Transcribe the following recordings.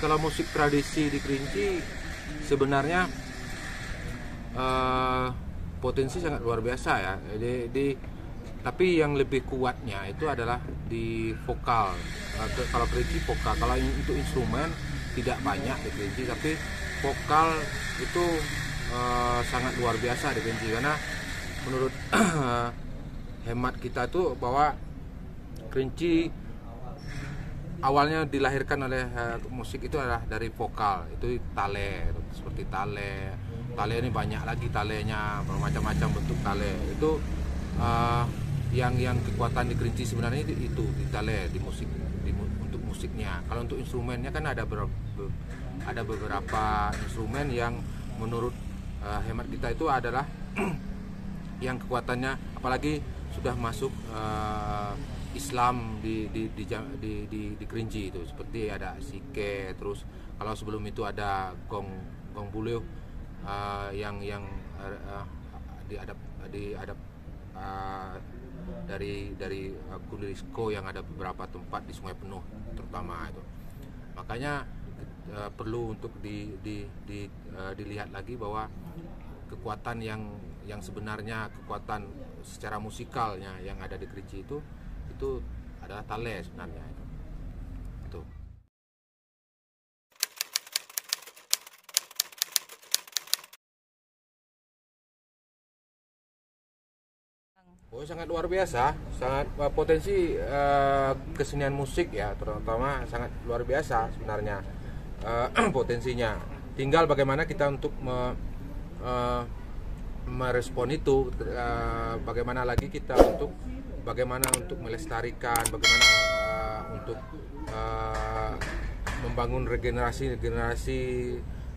kalau musik tradisi di Kerinci sebenarnya potensi sangat luar biasa ya. Tapi yang lebih kuatnya itu adalah di vokal. Kalau Kerinci vokal, kalau untuk instrumen tidak banyak di Kerinci, tapi vokal itu sangat luar biasa di Kerinci, karena menurut hemat kita tuh bahwa Kerinci awalnya dilahirkan oleh musik itu adalah dari vokal, itu tale, seperti tale ini banyak lagi talenya, bermacam-macam bentuk tale itu. Yang kekuatan di Kerinci sebenarnya itu di tale, di musik, untuk musiknya. Kalau untuk instrumennya kan ada beberapa instrumen yang menurut hemat kita itu adalah yang kekuatannya, apalagi sudah masuk Islam di Kerinci itu, seperti ada sike, terus kalau sebelum itu ada gong buluh yang diadap dari Kundirisko yang ada beberapa tempat di Sungai Penuh terutama itu. Makanya perlu untuk dilihat lagi bahwa kekuatan yang sebenarnya, kekuatan secara musikalnya yang ada di Kerinci itu adalah tale sebenarnya itu. Oh, sangat luar biasa, sangat potensi kesenian musik ya, terutama sangat luar biasa sebenarnya potensinya. Tinggal bagaimana kita untuk merespon itu, bagaimana lagi kita bagaimana untuk melestarikan, bagaimana untuk membangun regenerasi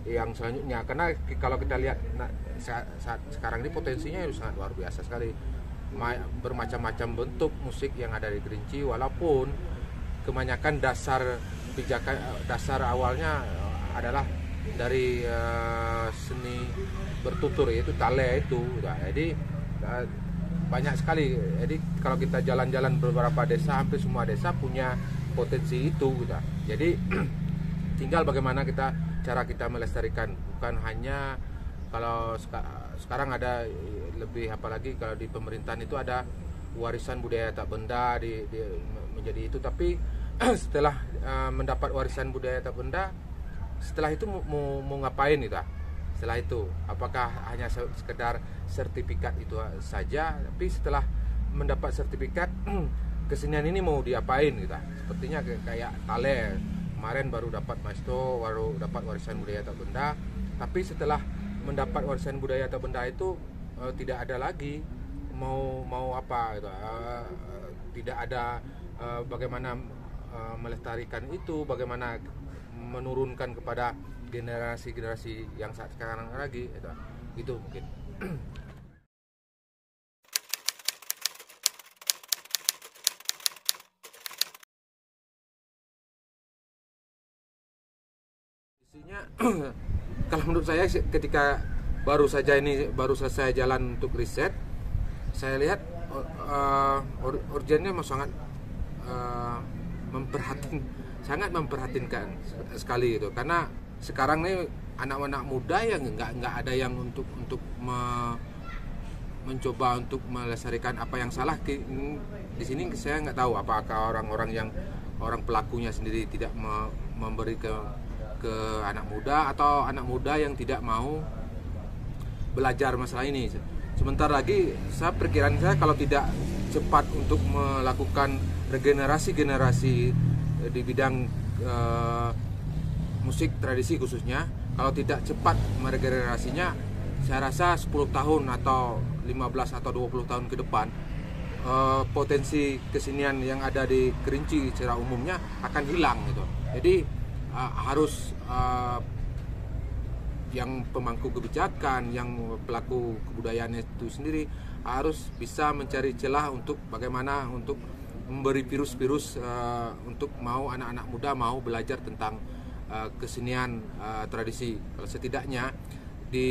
yang selanjutnya. Karena kalau kita lihat saat sekarang ini potensinya sangat luar biasa sekali. Bermacam-macam bentuk musik yang ada di Kerinci, walaupun kebanyakan dasar awalnya adalah dari seni bertutur, yaitu tale itu. Jadi banyak sekali. Jadi kalau kita jalan-jalan beberapa desa, hampir semua desa punya potensi itu. Jadi tinggal bagaimana cara kita melestarikan, bukan hanya kalau sekarang ada lebih, apalagi kalau di pemerintahan itu ada warisan budaya tak benda menjadi itu. Tapi setelah mendapat warisan budaya tak benda, setelah itu mau ngapain itu? Setelah itu apakah hanya sekedar sertifikat itu saja? Tapi setelah mendapat sertifikat, kesenian ini mau diapain gitu? Sepertinya kayak tale, kemarin baru dapat maestro, baru dapat warisan budaya tak benda, tapi setelah mendapat warisan budaya tak benda itu tidak ada lagi mau apa gitu. Tidak ada bagaimana melestarikan itu, bagaimana menurunkan kepada generasi yang saat sekarang lagi itu mungkin. Isinya kalau menurut saya, ketika baru selesai jalan untuk riset, saya lihat urgennya sangat memperhatinkan sekali itu, karena sekarang nih anak-anak muda yang nggak ada yang untuk mencoba untuk melestarikan apa yang salah di sini. Saya nggak tahu apakah orang pelakunya sendiri tidak memberi ke anak muda, atau anak muda yang tidak mau belajar masalah ini. Sebentar lagi, perkiraan saya kalau tidak cepat untuk melakukan regenerasi di bidang musik tradisi khususnya, kalau tidak cepat meregenerasinya, saya rasa 10 tahun atau 15 atau 20 tahun ke depan, potensi kesenian yang ada di Kerinci secara umumnya akan hilang gitu. Jadi harus yang pemangku kebijakan, yang pelaku kebudayaan itu sendiri harus bisa mencari celah untuk bagaimana untuk memberi virus untuk anak-anak muda mau belajar tentang kesenian tradisi. Kalau setidaknya di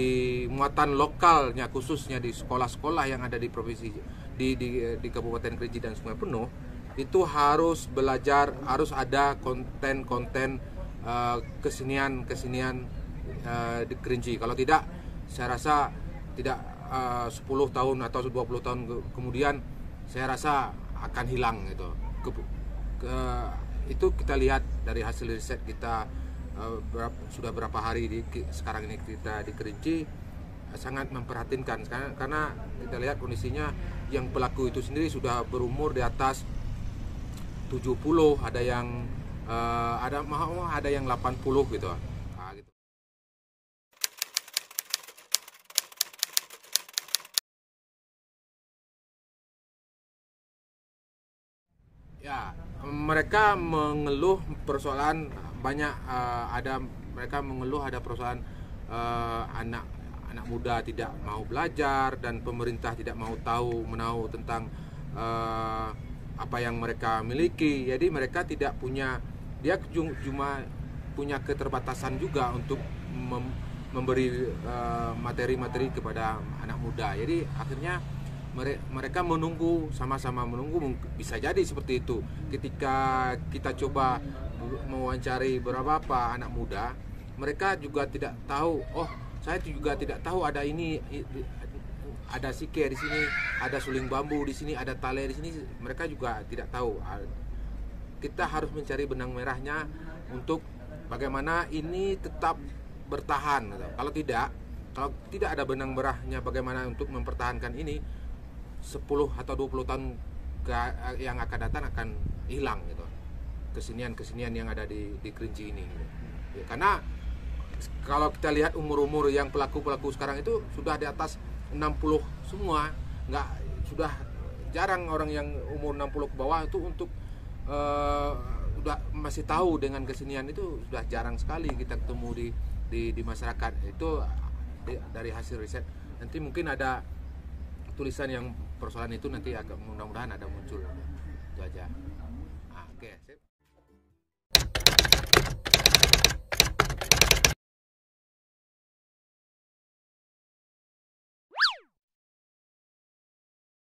muatan lokalnya, khususnya di sekolah-sekolah yang ada di provinsi di Kabupaten Kerinci dan Sungai Penuh, itu harus belajar, harus ada konten-konten kesenian di Kerinci. Kalau tidak, saya rasa tidak 10 tahun atau 20 tahun kemudian saya rasa akan hilang gitu. Itu kita lihat dari hasil riset kita sudah berapa hari sekarang ini kita di Kerinci, sangat memprihatinkan karena kita lihat kondisinya yang pelaku itu sendiri sudah berumur di atas 70, ada yang ada yang 80 gitu. Gitu. Ya, mereka mengeluh persoalan banyak, mereka mengeluh ada persoalan anak muda tidak mau belajar dan pemerintah tidak mau menahu tentang apa yang mereka miliki. Jadi mereka tidak punya, dia cuma punya keterbatasan juga untuk memberi materi-materi kepada anak muda. Jadi akhirnya mereka menunggu, sama-sama menunggu. Bisa jadi seperti itu. Ketika kita coba mewawancari beberapa anak muda, mereka juga tidak tahu. Oh, saya juga tidak tahu ada ini, ada sike di sini, ada suling bambu di sini, ada tali di sini. Mereka juga tidak tahu. Kita harus mencari benang merahnya untuk bagaimana ini tetap bertahan. Kalau tidak ada benang merahnya bagaimana untuk mempertahankan ini, 10 atau 20 tahun yang akan datang akan hilang gitu. Kesenian yang ada di Kerinci ini. Ya, karena kalau kita lihat umur yang pelaku sekarang itu sudah di atas 60 semua. Sudah jarang orang yang umur 60 ke bawah itu untuk udah masih tahu dengan kesenian. Itu sudah jarang sekali kita ketemu di masyarakat. Itu dari hasil riset. Nanti mungkin ada tulisan yang persoalan itu nanti mudah-mudahan ada muncul. Itu aja. Oke.